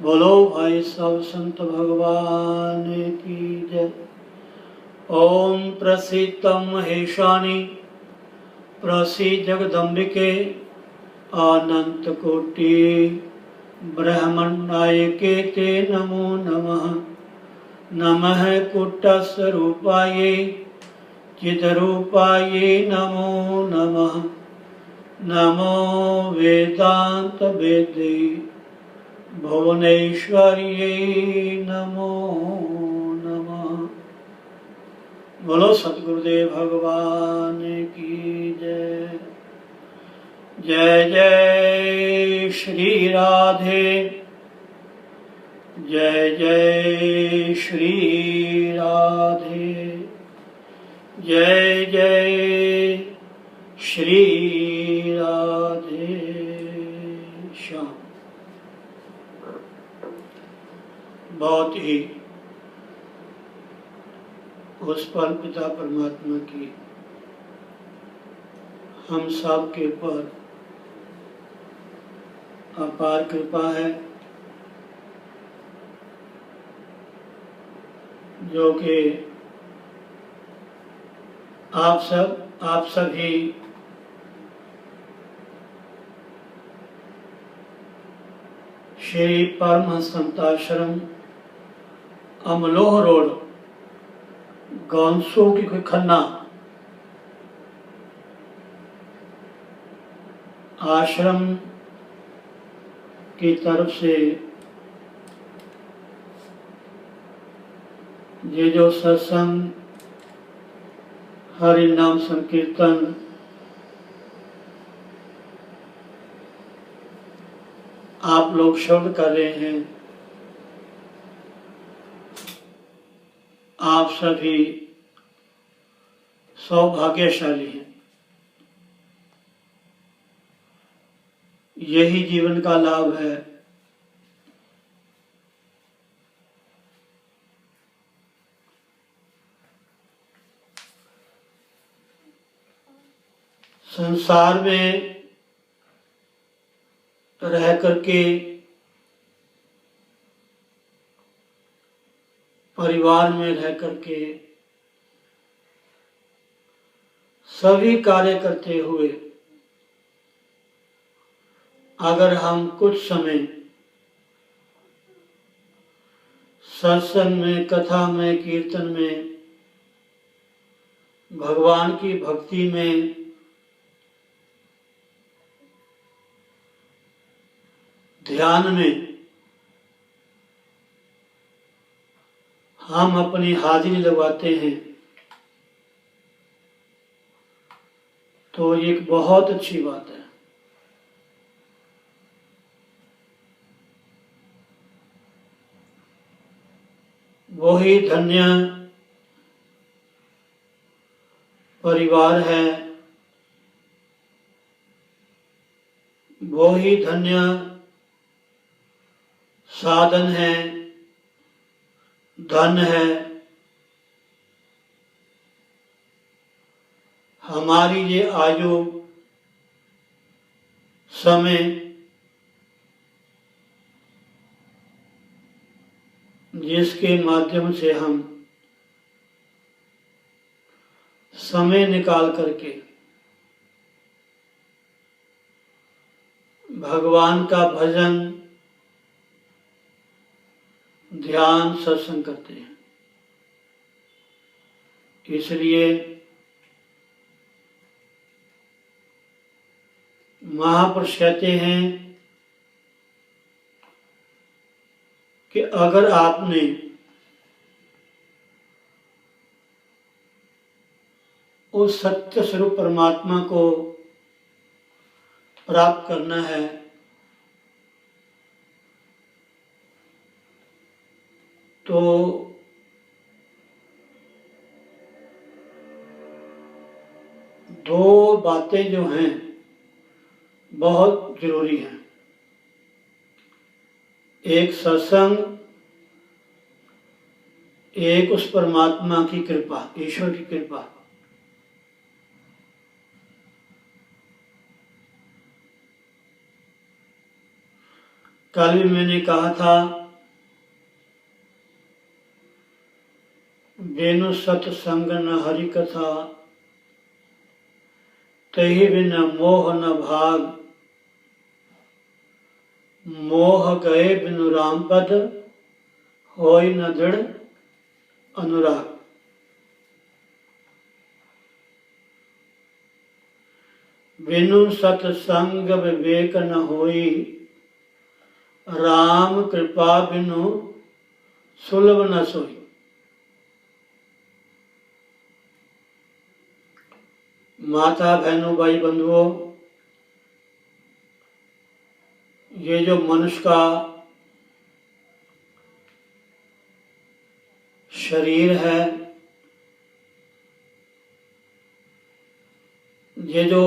बोलो भाई सब संत भगवान की जय। ओम प्रसीदं महेशानि प्रसीद जगदम्बिके अनंत कोटि ब्रह्मण्डायके ते नमो नमः। नमः कुटस्वरूपाय चिद्रूपाय नमो नमः। नमो वेदांत वेद्ये भुवनेश्वर्यै नमो नमः। बोलो सतगुरुदेव भगवान की जय। जय जय श्री राधे, जय जय श्री राधे, जय जय श्री राधे श्याम। बहुत ही उस परम पिता परमात्मा की हम सब के ऊपर अपार कृपा है, जो कि आप सभी श्री परमहंस संताश्रम अमलोह रोड गौनसो की कोई खन्ना आश्रम की तरफ से ये जो सत्संग हरि नाम संकीर्तन आप लोग श्रवण कर रहे हैं, आप सभी सौभाग्यशाली हैं। यही जीवन का लाभ है। संसार में रह करके, परिवार में रह करके, सभी कार्य करते हुए अगर हम कुछ समय सत्संग में, कथा में, कीर्तन में, भगवान की भक्ति में ध्यान में हम अपनी हाजिरी लगवाते हैं तो ये एक बहुत अच्छी बात है। वही धन्य परिवार है, वही धन्य साधन है, धन है। हमारी ये आयु, समय जिसके माध्यम से हम समय निकाल करके भगवान का भजन, ध्यान, सत्संग करते हैं। इसलिए महापुरुष कहते हैं कि अगर आपने उस सत्य स्वरूप परमात्मा को प्राप्त करना है तो दो बातें जो हैं बहुत जरूरी हैं। एक सत्संग, एक उस परमात्मा की कृपा, ईश्वर की कृपा। कल भी मैंने कहा था, बेनु सत्संग न हरि कथा, तहि बिन मोह न भाग, मोह गए बिनु राम पद, होय न दृढ़ अनुराग। बिनु सत्संग विवेक न होई, राम कृपा बिनु सुलभ न सोई। माता बहनों भाई बंधुओं, ये जो मनुष्य का शरीर है, ये जो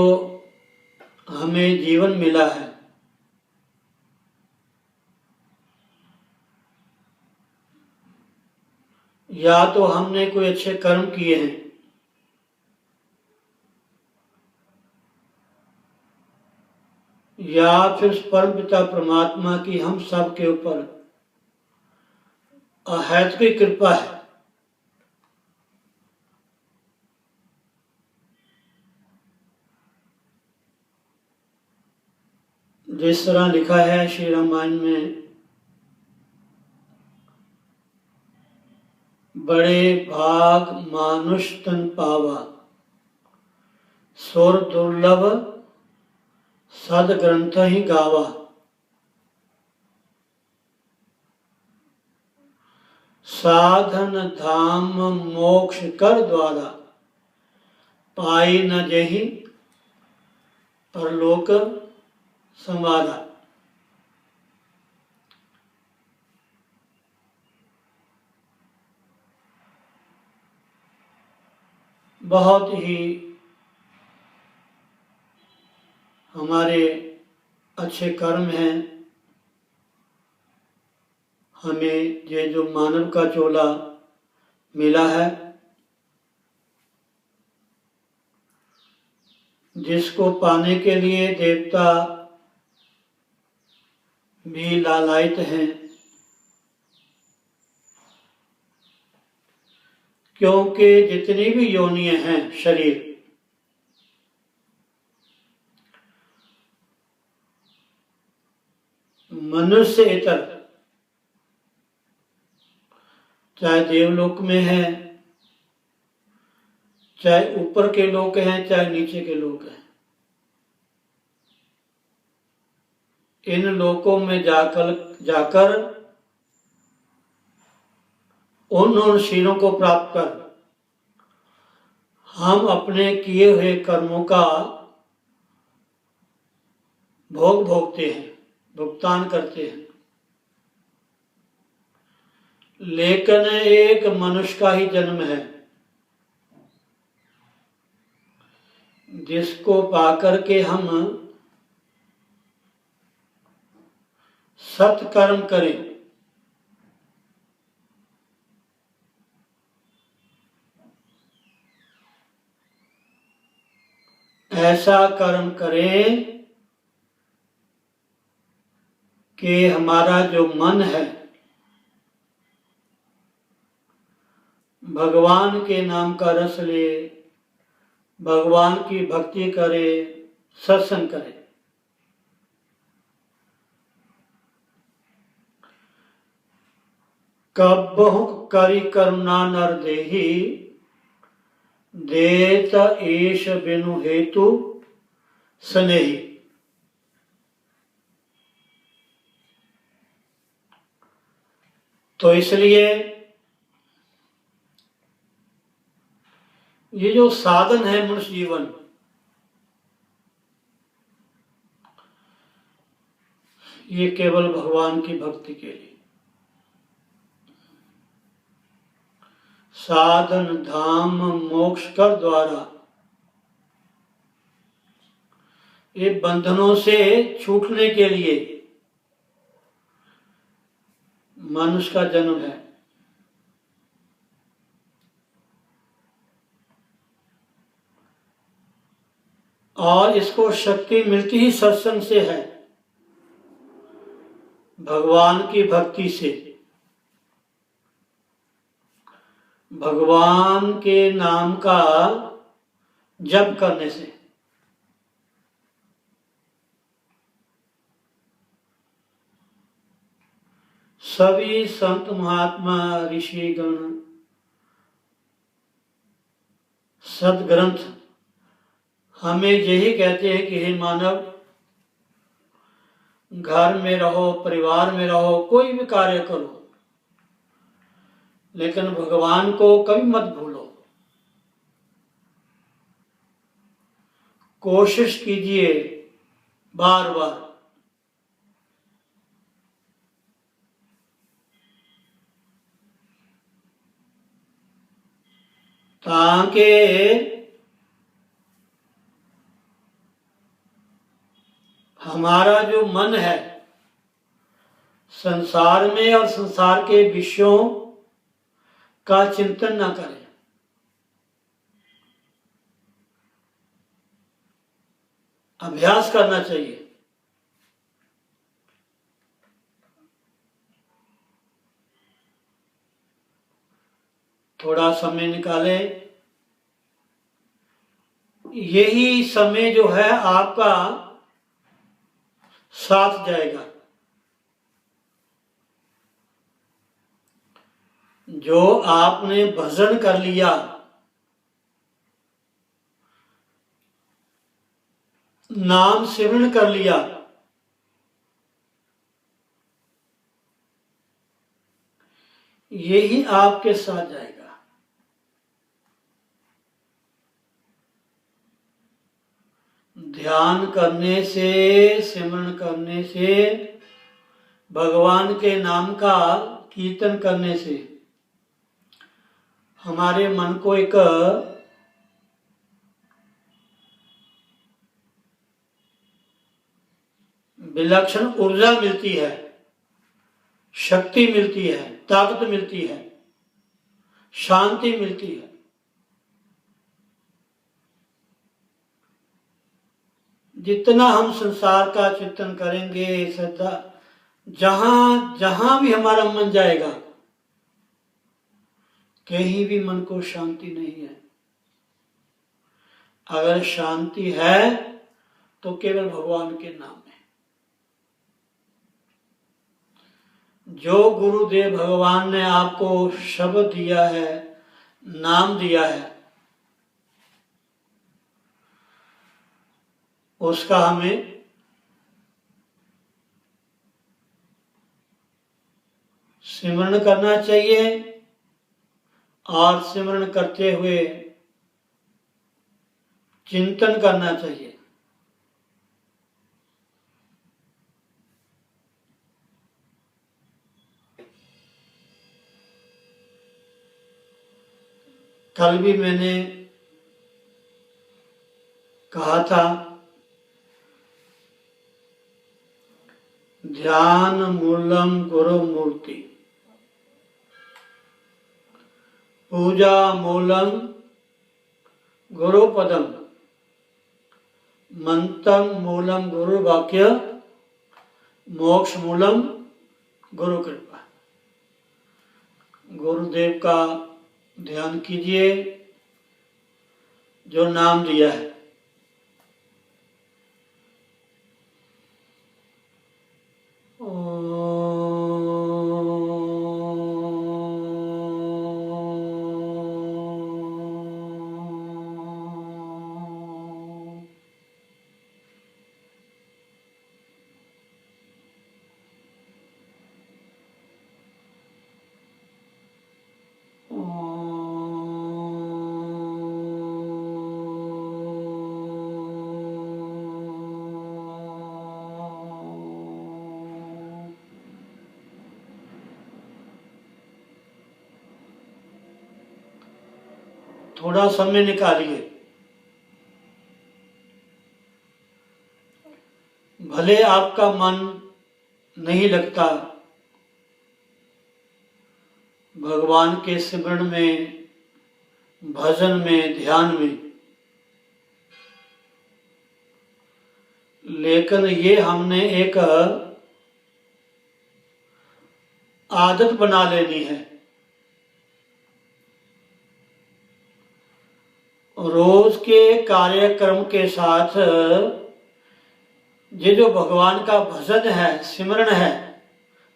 हमें जीवन मिला है, या तो हमने कोई अच्छे कर्म किए हैं, या फिर परम पिता परमात्मा की हम सब के ऊपर अहैतुकी कृपा है। जिस तरह लिखा है श्री रामायण में, बड़े भाग मानुष तन पावा, सुर दुर्लभ सद ग्रंथ ही गावा। साधन धाम मोक्ष कर द्वारा, पाई न जही परलोक संवारा। बहुत ही हमारे अच्छे कर्म हैं, हमें ये जो मानव का चोला मिला है, जिसको पाने के लिए देवता भी लालायित हैं, क्योंकि जितनी भी योनियां हैं शरीर, मनुष्य इतर, चाहे देवलोक में है, चाहे ऊपर के लोग हैं, चाहे नीचे के लोग हैं, इन लोकों में जाकर उन शीलों को प्राप्त कर हम अपने किए हुए कर्मों का भोग भोगते हैं, भुगतान करते हैं। लेकिन एक मनुष्य का ही जन्म है, जिसको पाकर के हम सत्कर्म करें, ऐसा कर्म करें कि हमारा जो मन है भगवान के नाम का रस ले, भगवान की भक्ति करे, सत्संग करे। कबहु करी करुणा नर देही, देत ईश बिनु हेतु स्नेही। तो इसलिए ये जो साधन है मनुष्य जीवन, ये केवल भगवान की भक्ति के लिए। साधन धाम मोक्ष कर द्वारा, ये बंधनों से छूटने के लिए मनुष्य का जन्म है। और इसको शक्ति मिलती ही सत्संग से है। भगवान की भक्ति से, भगवान के नाम का जप करने से सभी संत महात्मा ऋषिगण सदग्रंथ हमें यही कहते हैं कि हे मानव, घर में रहो, परिवार में रहो, कोई भी कार्य करो, लेकिन भगवान को कभी मत भूलो। कोशिश कीजिए बार बार, ताकि हमारा जो मन है संसार में और संसार के विषयों का चिंतन न करे। अभ्यास करना चाहिए। थोड़ा समय निकाले। यही समय जो है आपका साथ जाएगा। जो आपने भजन कर लिया, नाम सिमरण कर लिया, यही आपके साथ जाएगा। ध्यान करने से, सिमरण करने से, भगवान के नाम का कीर्तन करने से हमारे मन को एक विलक्षण ऊर्जा मिलती है, शक्ति मिलती है, ताकत मिलती है, शांति मिलती है। जितना हम संसार का चिंतन करेंगे, सदा जहां जहां भी हमारा मन जाएगा, कहीं भी मन को शांति नहीं है। अगर शांति है तो केवल भगवान के नाम में। जो गुरुदेव भगवान ने आपको शब्द दिया है, नाम दिया है, उसका हमें सिमरण करना चाहिए और सिमरण करते हुए चिंतन करना चाहिए। कल भी मैंने कहा था, ध्यान मूलम गुरु मूर्ति, पूजा मूलम गुरु पदम, मंत्रम मूलम गुरु वाक्य, मोक्ष मूलम गुरु कृपा। गुरुदेव का ध्यान कीजिए, जो नाम दिया है। थोड़ा समय निकालिए। भले आपका मन नहीं लगता भगवान के सिमरण में, भजन में, ध्यान में, लेकिन ये हमने एक आदत बना लेनी है। रोज के कार्यक्रम के साथ ये जो भगवान का भजन है, सिमरन है,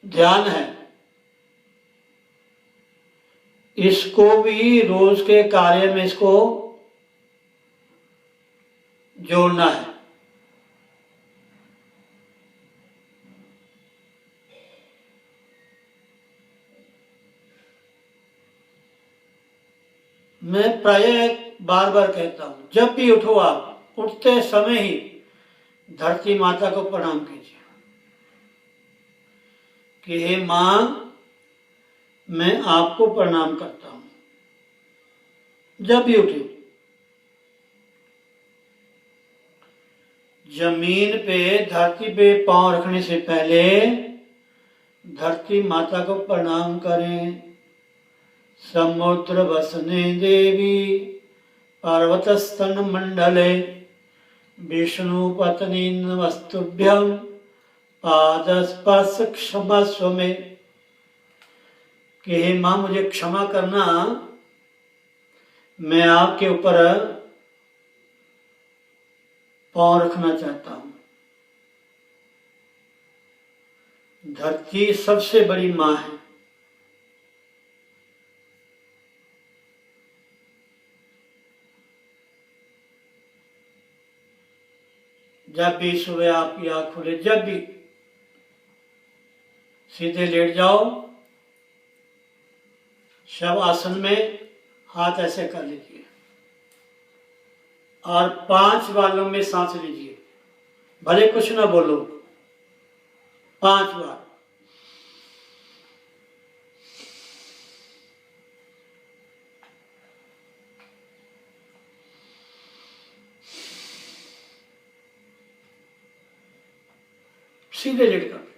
ध्यान है, इसको भी रोज के कार्य में इसको जोड़ना है। मैं प्रायः बार बार कहता हूं, जब भी उठो आप उठते समय ही धरती माता को प्रणाम कीजिए कि हे मां, मैं आपको प्रणाम करता हूं। जब भी उठे जमीन पे, धरती पे पांव रखने से पहले धरती माता को प्रणाम करें। समुद्र वसने देवी पर्वत स्तन मंडले विष्णु पत्नी नमस्तुभ्यं पादस्पर्श क्षमस्व में, कि हे मां मुझे क्षमा करना, मैं आपके ऊपर पांव रखना चाहता हूं। धरती सबसे बड़ी मां है। जब भी सुबह आपकी आंख खुले, जब भी सीधे लेट जाओ, शव आसन में हाथ ऐसे कर लीजिए और 5 बालों में सांस लीजिए, भले कुछ ना बोलो, 5 बार। सीधे लेट कर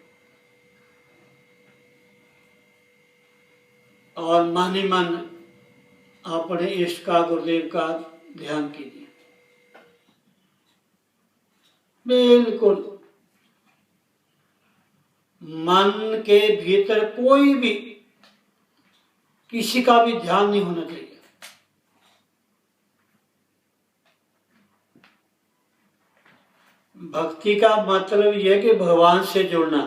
और मन ही मन अपने इष्ट का, गुरुदेव का ध्यान कीजिए। बिल्कुल मन के भीतर कोई भी, किसी का भी ध्यान नहीं होना चाहिए। भक्ति का मतलब यह कि भगवान से जुड़ना।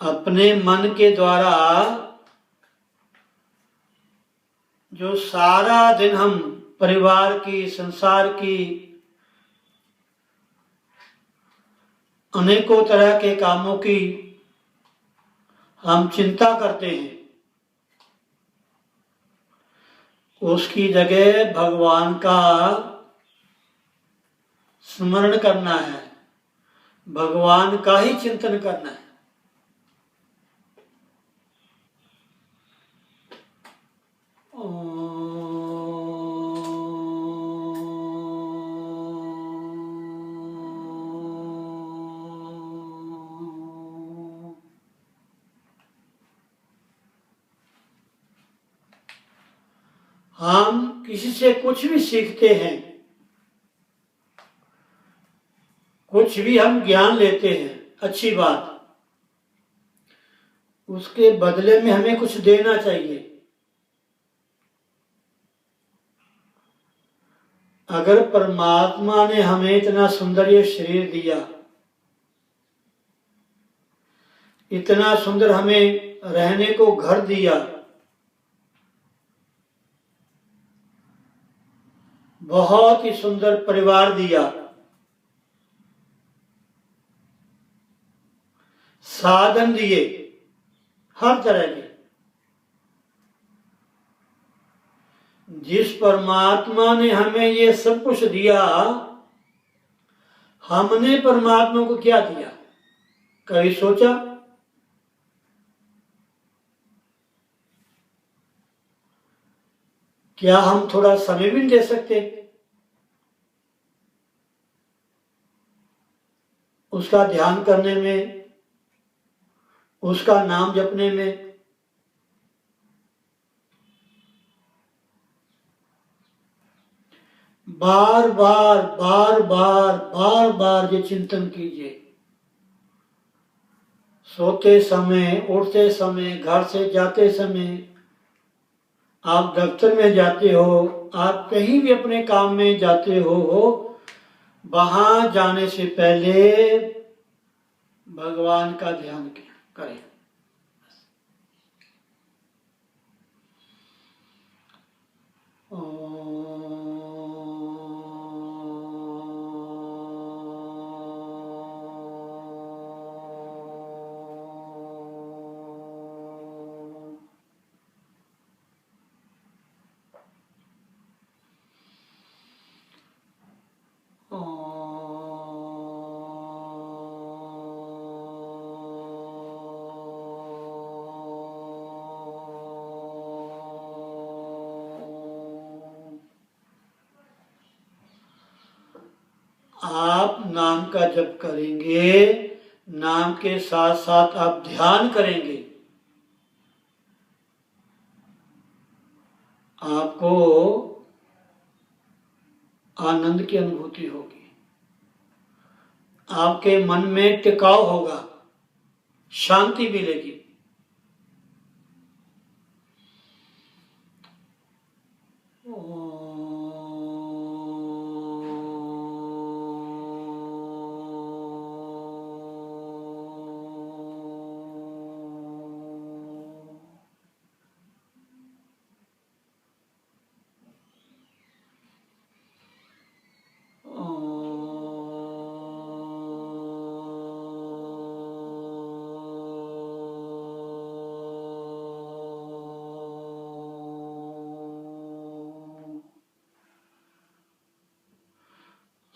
अपने मन के द्वारा जो सारा दिन हम परिवार की, संसार की, अनेकों तरह के कामों की हम चिंता करते हैं, उसकी जगह भगवान का स्मरण करना है, भगवान का ही चिंतन करना है। हम किसी से कुछ भी सीखते हैं, कुछ भी हम ज्ञान लेते हैं, अच्छी बात, उसके बदले में हमें कुछ देना चाहिए। अगर परमात्मा ने हमें इतना सुंदर ये शरीर दिया, इतना सुंदर हमें रहने को घर दिया, बहुत ही सुंदर परिवार दिया, साधन दिए हर तरह के, जिस परमात्मा ने हमें ये सब कुछ दिया, हमने परमात्मा को क्या दिया? कभी सोचा? क्या हम थोड़ा समय भी नहीं दे सकते उसका ध्यान करने में, उसका नाम जपने में? बार बार बार बार बार बार ये चिंतन कीजिए सोते समय, उठते समय, घर से जाते समय, आप दफ्तर में जाते हो, आप कहीं भी अपने काम में जाते हो, वहां जाने से पहले भगवान का ध्यान करें। आप नाम का जप करेंगे, नाम के साथ साथ आप ध्यान करेंगे, आपको आनंद की अनुभूति होगी, आपके मन में टिकाव होगा, शांति मिलेगी।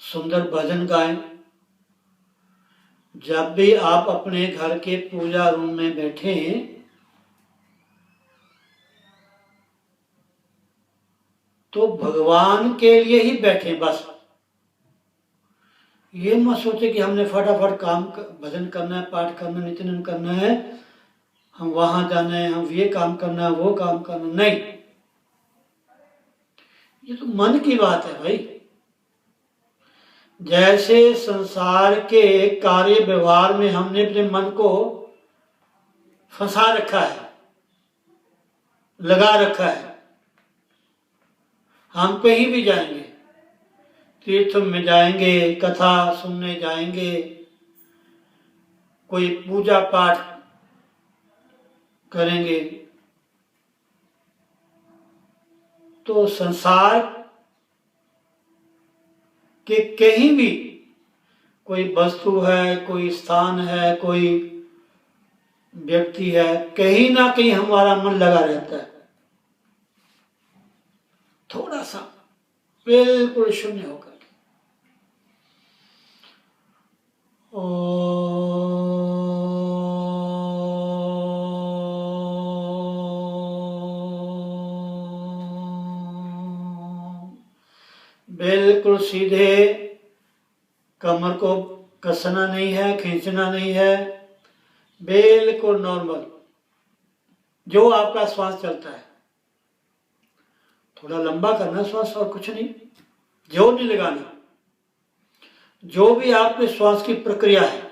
सुंदर भजन गाएं। जब भी आप अपने घर के पूजा रूम में बैठें तो भगवान के लिए ही बैठें बस। ये मत सोचे कि हमने फटाफट भजन करना है, पाठ करना, नित्य नियम करना है, हम वहां जाना है, हम ये काम करना है, वो काम करना, नहीं। ये तो मन की बात है भाई। जैसे संसार के कार्य व्यवहार में हमने अपने मन को फंसा रखा है, लगा रखा है, हम कहीं भी जाएंगे, तीर्थ में जाएंगे, कथा सुनने जाएंगे, कोई पूजा पाठ करेंगे, तो संसार के कहीं भी कोई वस्तु है, कोई स्थान है, कोई व्यक्ति है, कहीं ना कहीं हमारा मन लगा रहता है। थोड़ा सा बिल्कुल शून्य होकर बिल्कुल सीधे, कमर को कसना नहीं है, खींचना नहीं है, बिल्कुल नॉर्मल जो आपका श्वास चलता है। थोड़ा लंबा करना श्वास, और कुछ नहीं, जोर नहीं लगाना। जो भी आपके श्वास की प्रक्रिया है,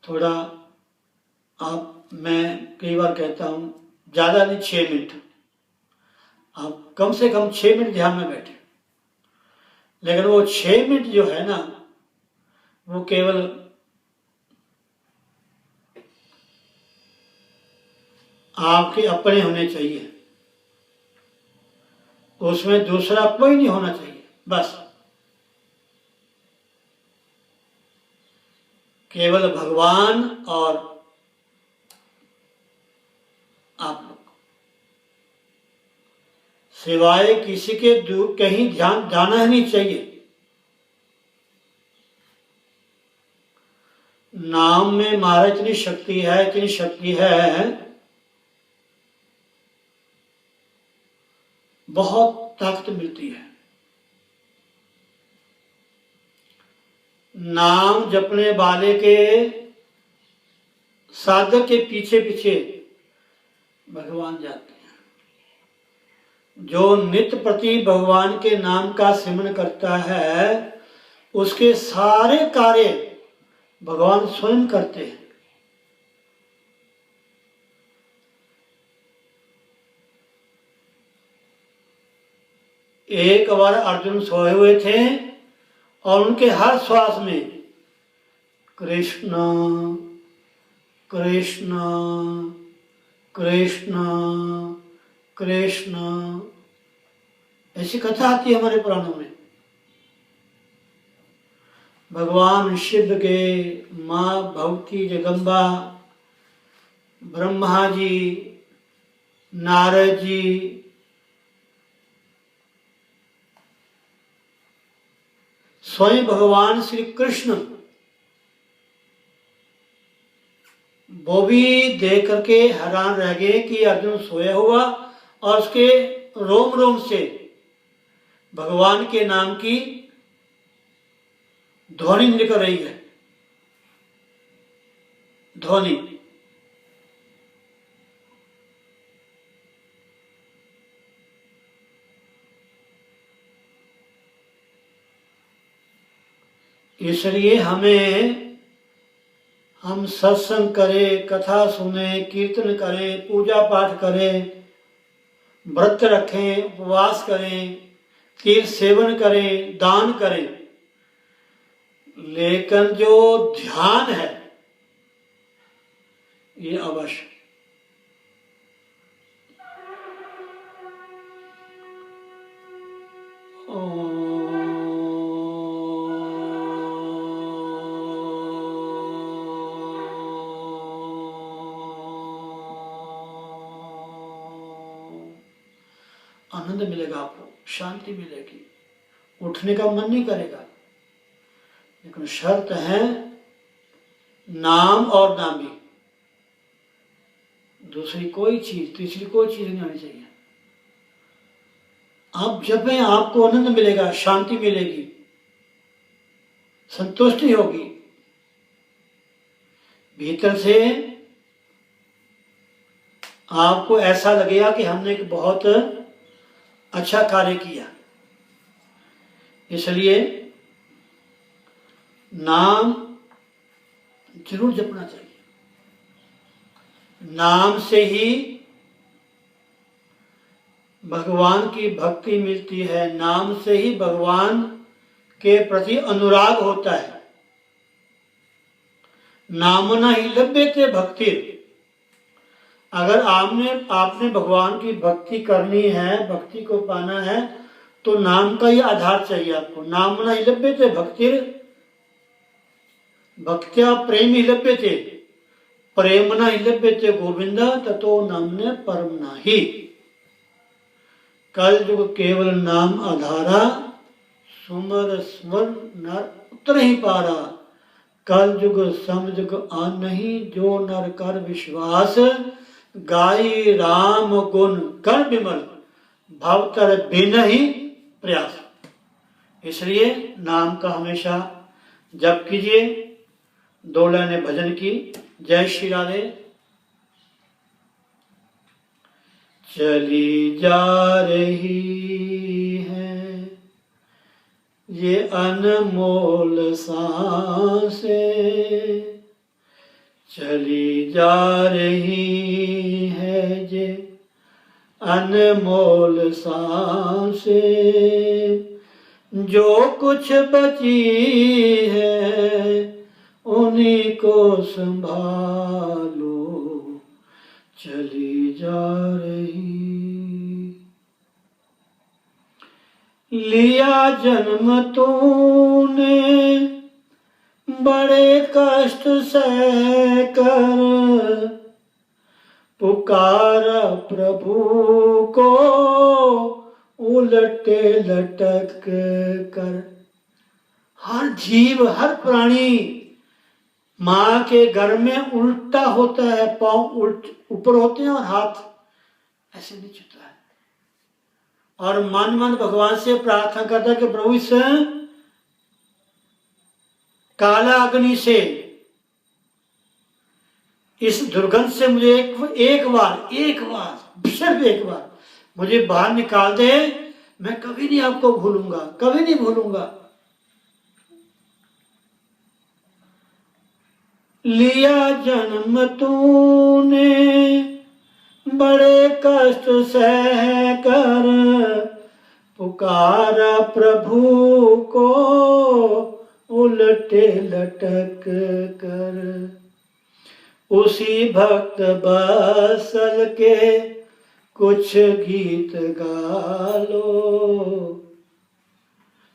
थोड़ा मैं कई बार कहता हूं, ज्यादा नहीं, 6 मिनट, आप कम से कम 6 मिनट ध्यान में बैठे। लेकिन वो 6 मिनट जो है ना, वो केवल आपके अपने होने चाहिए, उसमें दूसरा कोई नहीं होना चाहिए। बस केवल भगवान और आप लोग, सिवाय किसी के कहीं ध्यान जाना ही नहीं चाहिए। नाम में महाराज इतनी शक्ति है, इतनी शक्ति है, बहुत ताकत मिलती है। नाम जपने वाले के, साधक के पीछे पीछे भगवान जाते हैं। जो नित्य प्रति भगवान के नाम का सिमरन करता है, उसके सारे कार्य भगवान स्वयं करते हैं। एक बार अर्जुन सोए हुए थे और उनके हर श्वास में कृष्ण कृष्ण कृष्ण कृष्ण ऐसी कथा आती है हमारे पुराणों में। भगवान शिव के, माँ भगवती जगदम्बा, ब्रह्मा जी, नारद जी, स्वयं भगवान श्री कृष्ण, वो भी देख करके हैरान रह गए कि अर्जुन सोया हुआ और उसके रोम रोम से भगवान के नाम की ध्वनि निकल रही है। ध्वनि इसलिए हम सत्संग करें, कथा सुने, कीर्तन करें, पूजा पाठ करें, व्रत रखें, उपवास करें, तीर्थ सेवन करें, दान करें, लेकिन जो ध्यान है ये अवश्य। आनंद मिलेगा, आपको शांति मिलेगी, उठने का मन नहीं करेगा। लेकिन शर्त है नाम और नामी, दूसरी कोई चीज, तीसरी कोई चीज नहीं होनी चाहिए। आप जब में आपको आनंद मिलेगा, शांति मिलेगी, संतुष्टि होगी, भीतर से आपको ऐसा लगेगा कि हमने एक बहुत अच्छा कार्य किया। इसलिए नाम जरूर जपना चाहिए। नाम से ही भगवान की भक्ति मिलती है, नाम से ही भगवान के प्रति अनुराग होता है। नामना ही लभ्यते भक्ति। अगर आपने भगवान की भक्ति करनी है, भक्ति को पाना है, तो नाम का ही आधार चाहिए आपको। नामना ही लभ्यते भक्तिर, भक्त्या प्रेम ही लभ्यते, प्रेमना ही लभ्यते गोविंद, ततो नामने परम नाही। कल युग केवल नाम आधारा, सुमर स्मर नर उतर ही पारा। कल युग समझ आन नहीं, जो नर कर विश्वास, गाई राम गुण कर विमल, भवतर बिन ही प्रयास। इसलिए नाम का हमेशा जप कीजिए। दोला ने भजन की। जय श्री राधे। चली जा रही है ये अनमोल सांसें, चली जा रही है ये अनमोल सांसें, जो कुछ बची है उन्हीं को संभालो, चली जा रही। लिया जन्म तूने बड़े कष्ट सह कर, पुकारा प्रभु को उलटे लटक कर। हर जीव, हर प्राणी माँ के घर में उल्टा होता है, पांव उल्ट ऊपर होते हैं और हाथ ऐसे नहीं छूता है, और मन मन भगवान से प्रार्थना करता है कि प्रभु इस काला अग्नि से, इस दुर्गंध से मुझे एक बार सिर्फ एक बार मुझे बाहर निकाल दे। मैं कभी नहीं आपको भूलूंगा, कभी नहीं भूलूंगा। लिया जन्म तूने बड़े कष्ट सह कर, पुकारा प्रभु को उलटे लटक कर। उसी भक्त बत्सल के कुछ गीत गा लो,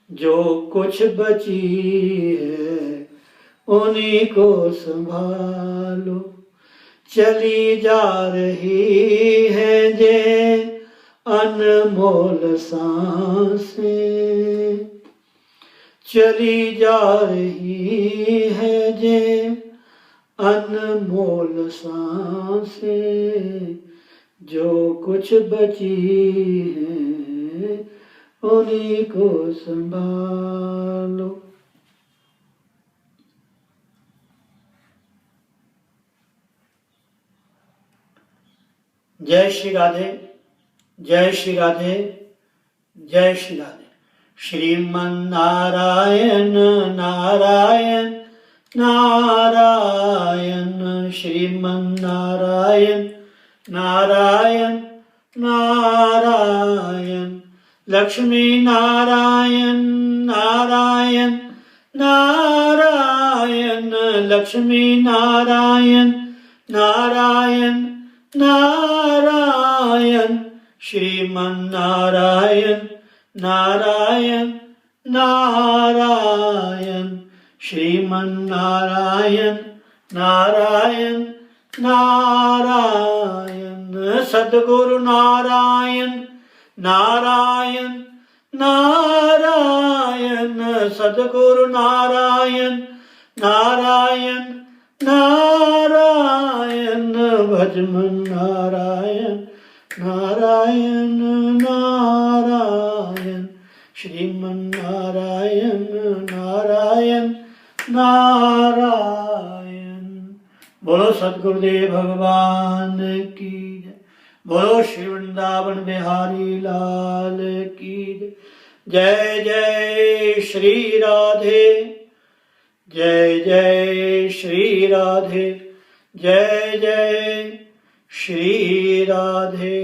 जो कुछ बची है उन्हीं को संभालो। चली जा रही है जे अनमोल सांसें, चली जा रही है जे अनमोल सांसें। जो कुछ बची है उन्हीं को संभालो। जय श्री राधे, जय श्री राधे, जय श्री राधे। श्रीमन नारायण नारायण नारायण, श्रीमन नारायण नारायण नारायण, लक्ष्मी नारायण नारायण नारायण, लक्ष्मी नारायण नारायण नारायण, श्रीमन नारायण नारायण नारायण, श्रीमन नारायण नारायण नारायण। सद्गुरु नारायण नारायण नारायण, सद्गुरु नारायण नारायण नारायण, भजमन नारायण नारायण नारायण, श्रीमन नारायण नारायण नारायण। बोलो सद्गुरुदेव भगवान की जय, बोलो श्री वृंदावन बिहारी लाल की जय। जय श्री राधे, जय जय श्री राधे, जय जय श्री राधे।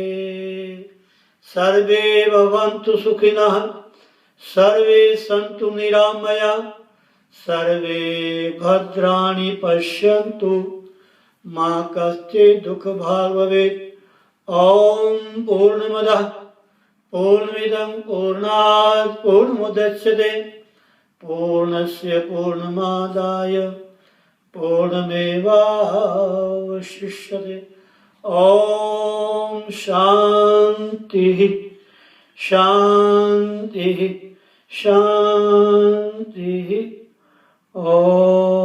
सर्वे भवन्तु सुखिनः, सर्वे सन्तु निरामया, सर्वे भद्राणि पश्यन्तु, मा कश्चित् दुःखभाग् भवेत्। ओम पूर्णमदः पूर्णमिदं पूर्णात् पूर्णमुदच्यते, पूर्णस्य पूर्णमादाय पूर्णमेवावशिष्यते। ओम शांति शांति शांति। ओम।